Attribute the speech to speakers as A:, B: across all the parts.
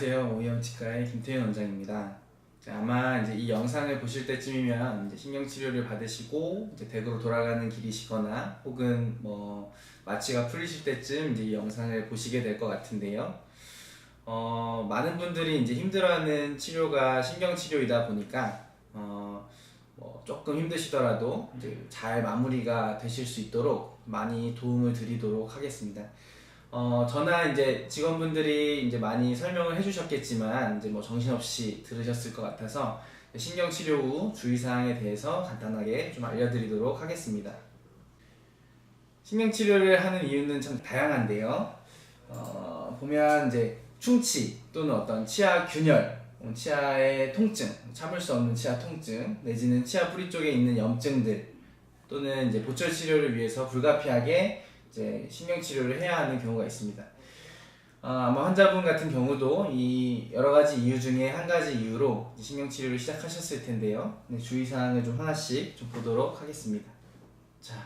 A: 안녕하세요. 오이형치과의 김태윤 원장입니다. 아마 이제 이 영상을 보실 때쯤이면 이제 신경치료를 받으시고 이제 댁으로 돌아가는 길이시거나 혹은 뭐 마취가 풀리실 때쯤 이제 이 영상을 보시게 될 것 같은데요. 많은 분들이 이제 힘들어하는 치료가 신경치료이다 보니까 뭐 조금 힘드시더라도 이제 잘 마무리가 되실 수 있도록 많이 도움을 드리도록 하겠습니다. 저나 이제 직원분들이 이제 많이 설명을 해주셨겠지만 이제 뭐 정신없이 들으셨을 것 같아서 신경치료 후 주의사항에 대해서 간단하게 좀 알려드리도록 하겠습니다. 신경치료를 하는 이유는 참 다양한데요. 보면 이제 충치 또는 어떤 치아 균열, 치아의 통증, 참을 수 없는 치아 통증, 내지는 치아 뿌리 쪽에 있는 염증들 또는 이제 보철 치료를 위해서 불가피하게 이제 신경치료를 해야 하는 경우가 있습니다. 아마 환자분 같은 경우도 이 여러 가지 이유 중에 한 가지 이유로 신경치료를 시작하셨을 텐데요. 주의사항을 좀 하나씩 좀 보도록 하겠습니다. 자,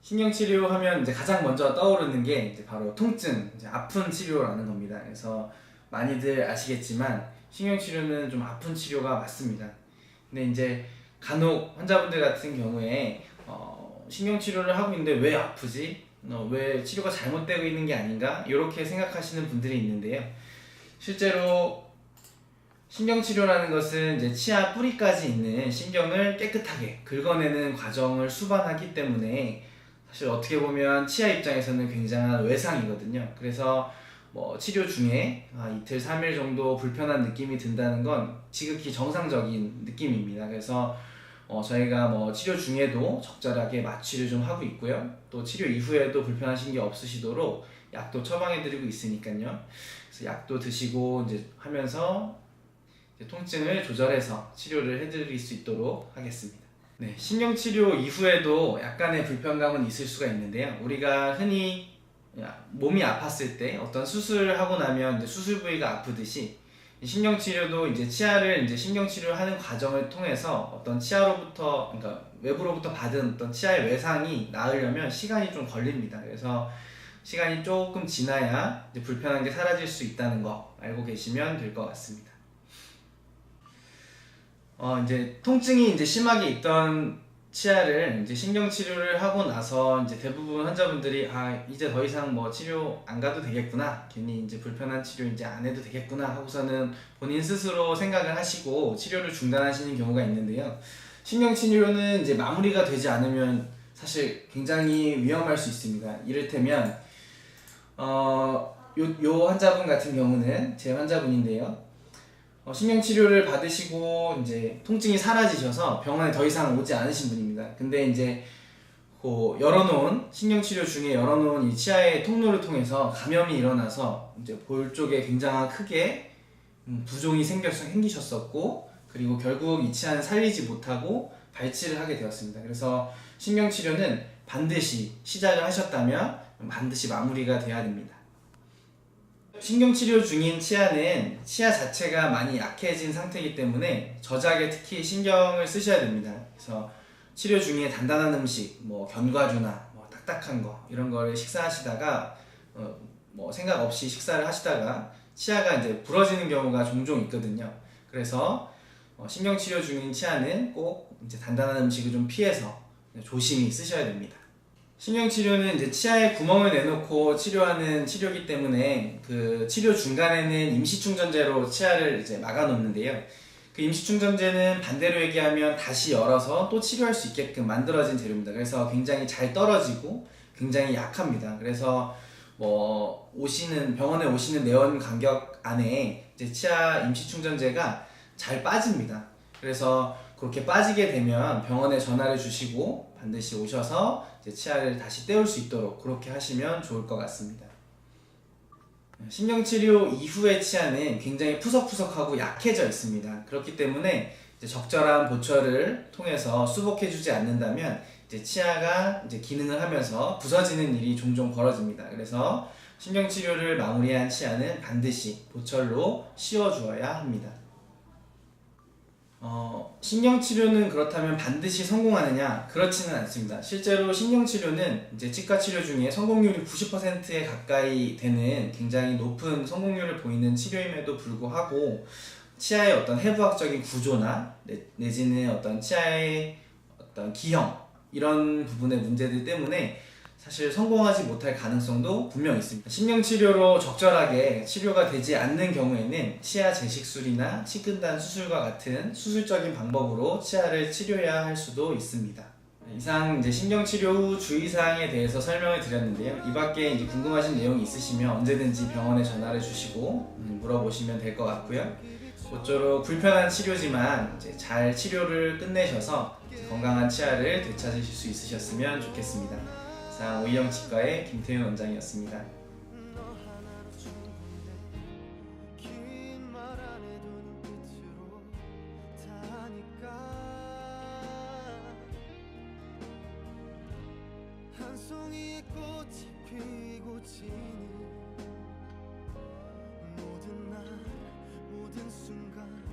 A: 신경치료 하면 이제 가장 먼저 떠오르는 게 이제 바로 통증, 이제 아픈 치료라는 겁니다. 그래서 많이들 아시겠지만 신경치료는 좀 아픈 치료가 맞습니다. 근데 이제 간혹 환자분들 같은 경우에 신경치료를 하고 있는데 왜 아프지? 왜 치료가 잘못되고 있는 게 아닌가? 이렇게 생각하시는 분들이 있는데요. 실제로 신경치료라는 것은 이제 치아 뿌리까지 있는 신경을 깨끗하게 긁어내는 과정을 수반하기 때문에 사실 어떻게 보면 치아 입장에서는 굉장한 외상이거든요. 그래서 뭐 치료 중에 이틀, 3일 정도 불편한 느낌이 든다는 건 지극히 정상적인 느낌입니다. 그래서 저희가 뭐 치료 중에도 적절하게 마취를 좀 하고 있고요. 또 치료 이후에도 불편하신 게 없으시도록 약도 처방해드리고 있으니까요. 그래서 약도 드시고 이제 하면서 이제 통증을 조절해서 치료를 해드릴 수 있도록 하겠습니다. 네, 신경치료 이후에도 약간의 불편감은 있을 수가 있는데요. 우리가 흔히 몸이 아팠을 때 어떤 수술을 하고 나면 이제 수술 부위가 아프듯이 신경치료도 이제 치아를 이제 신경치료를 하는 과정을 통해서 어떤 치아로부터, 그러니까 외부로부터 받은 어떤 치아의 외상이 나으려면 시간이 좀 걸립니다. 그래서 시간이 조금 지나야 이제 불편한 게 사라질 수 있다는 거 알고 계시면 될 것 같습니다. 이제 통증이 이제 심하게 있던 치아를 이제 신경치료를 하고 나서 이제 대부분 환자분들이 이제 더 이상 뭐 치료 안 가도 되겠구나, 괜히 이제 불편한 치료 이제 안 해도 되겠구나 하고서는 본인 스스로 생각을 하시고 치료를 중단하시는 경우가 있는데요. 신경치료는 이제 마무리가 되지 않으면 사실 굉장히 위험할 수 있습니다. 이를테면 요 환자분 같은 경우는 제 환자분인데요. 신경치료를 받으시고 이제 통증이 사라지셔서 병원에 더 이상 오지 않으신 분입니다. 근데 이제 열어놓은 신경치료 중에 열어놓은 이 치아의 통로를 통해서 감염이 일어나서 이제 볼 쪽에 굉장히 크게 부종이 생기셨었고, 그리고 결국 이 치아는 살리지 못하고 발치를 하게 되었습니다. 그래서 신경치료는 반드시 시작을 하셨다면 반드시 마무리가 돼야 됩니다. 신경치료 중인 치아는 치아 자체가 많이 약해진 상태이기 때문에 저작에 특히 신경을 쓰셔야 됩니다. 그래서 치료 중에 단단한 음식, 뭐 견과류나 뭐 딱딱한 거 이런 거를 식사하시다가 뭐 생각 없이 식사를 하시다가 치아가 이제 부러지는 경우가 종종 있거든요. 그래서 신경치료 중인 치아는 꼭 이제 단단한 음식을 좀 피해서 조심히 쓰셔야 됩니다. 신경치료는 이제 치아에 구멍을 내놓고 치료하는 치료이기 때문에 그 치료 중간에는 임시충전제로 치아를 이제 막아놓는데요. 그 임시충전제는 반대로 얘기하면 다시 열어서 또 치료할 수 있게끔 만들어진 재료입니다. 그래서 굉장히 잘 떨어지고 굉장히 약합니다. 그래서 뭐 병원에 오시는 내원 간격 안에 이제 치아 임시충전제가 잘 빠집니다. 그래서 그렇게 빠지게 되면 병원에 전화를 주시고 반드시 오셔서 이제 치아를 다시 떼올 수 있도록 그렇게 하시면 좋을 것 같습니다. 신경치료 이후의 치아는 굉장히 푸석푸석하고 약해져 있습니다. 그렇기 때문에 이제 적절한 보철을 통해서 수복해주지 않는다면 이제 치아가 이제 기능을 하면서 부서지는 일이 종종 벌어집니다. 그래서 신경치료를 마무리한 치아는 반드시 보철로 씌워주어야 합니다. 신경치료는 그렇다면 반드시 성공하느냐? 그렇지는 않습니다. 실제로 신경치료는 이제 치과치료 중에 성공률이 90%에 가까이 되는 굉장히 높은 성공률을 보이는 치료임에도 불구하고 치아의 어떤 해부학적인 구조나 내지는 어떤 치아의 어떤 기형 이런 부분의 문제들 때문에 사실 성공하지 못할 가능성도 분명 있습니다. 신경치료로 적절하게 치료가 되지 않는 경우에는 치아 재식술이나 치근단 수술과 같은 수술적인 방법으로 치아를 치료해야 할 수도 있습니다. 이상 이제 신경치료 후 주의사항에 대해서 설명을 드렸는데요. 이 밖에 이제 궁금하신 내용이 있으시면 언제든지 병원에 전화를 주시고 물어보시면 될 것 같고요. 모쪼록 불편한 치료지만 이제 잘 치료를 끝내셔서 건강한 치아를 되찾으실 수 있으셨으면 좋겠습니다. 이상 오이영치과의 김태윤 원장이었습니다. 한 송이의 꽃이